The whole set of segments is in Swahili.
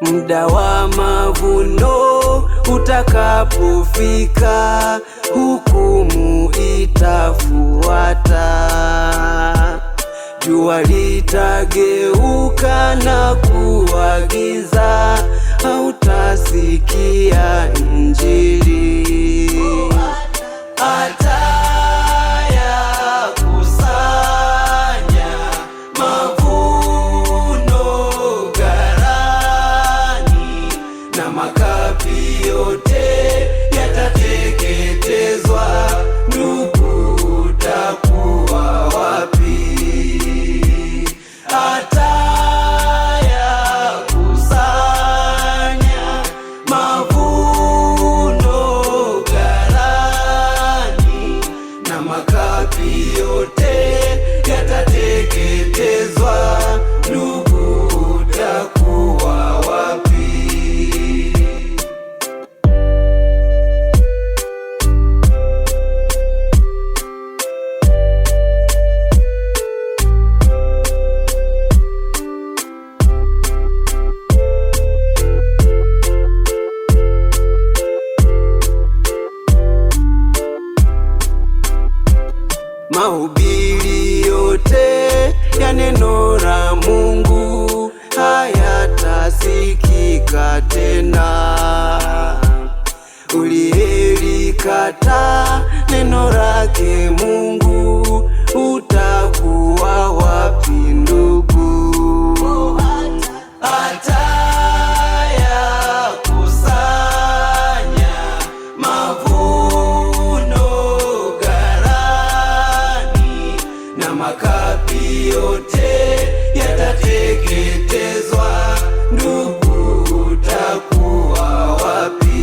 Muda wa mavuno utakapofika, hukumu itafuata. Jua litageuka na kuwa giza, hautasikia Injili. Atayakusanya mavuno ghalani, na makapi yote yatateketezwa. Ndugu, utakuwa wapi? Atayakusanya mavuno ghalani, na makapi yote yatateketezwa. Ndugu, utakuwa wapi? Mahubiri yote ya neno la Mungu hayatasikika tena. Uliyelikata neno lake Mungu, utakuwa wapi ndugu? Atayakusanya mavuno ghalani, na makapi yote yatateketezwa. Ndugu, utakuwa wapi?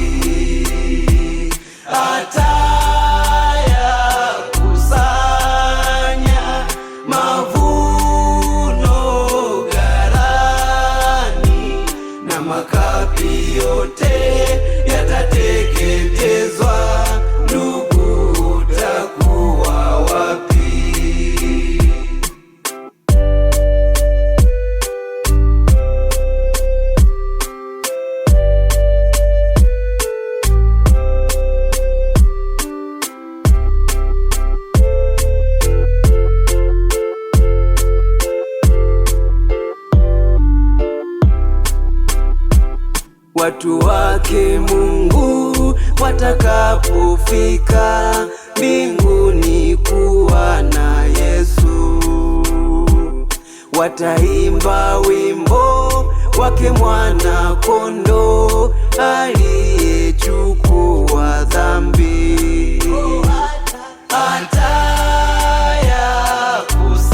Atayakusanya mavuno ghalani, na makapi yote yatateketezwa. Ndugu, utakuwa wapi? Watu wake Mungu watakapofika mbinguni kuwa na Yesu, wataimba wimbo wake Mwana Kondoo aliyechukua dhambi.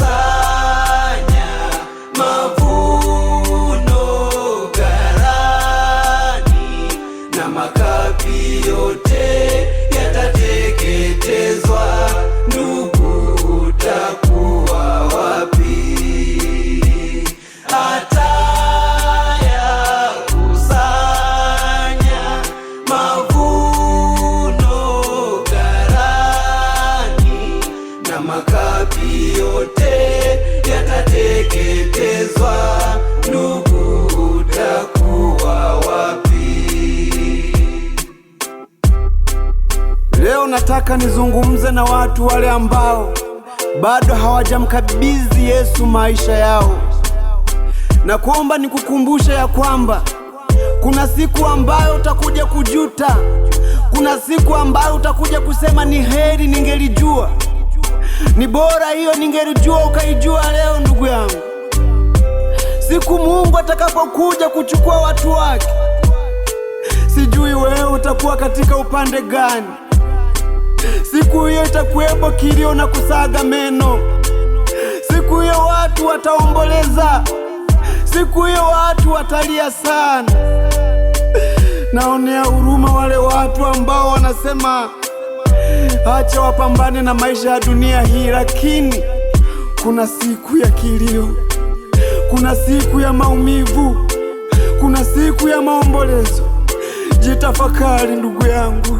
Atayakusanya mavuno ghalani, na makapi yote yatateketezwa. Ndugu, utakuwa wapi? Atayakusanya mavuno ghalani, na makapi yote yatateketezwa. Ndugu, utakuwa wapi? Leo nataka nizungumze na watu wale ambao bado hawajamkabidhi Yesu maisha yao, na kuomba nikukumbushe ya kwamba kuna siku ambayo utakuja kujuta. Kuna siku ambayo utakuja kusema ni heri ningelijua, ni bora hiyo ningelijua ukaijua leo. Ndugu yangu, siku Mungu atakapokuja kuchukua watu wake, sijui wewe utakuwa katika upande gani. Siku hiyo itakuwepo kilio na kusaga meno. Siku hiyo watu wataomboleza. Siku hiyo watu watalia sana. Naonea huruma wale watu ambao wanasema acha wapambane na maisha ya dunia hii, lakini kuna siku ya kilio, kuna siku ya maumivu, kuna siku ya maombolezo. Jitafakari ndugu yangu.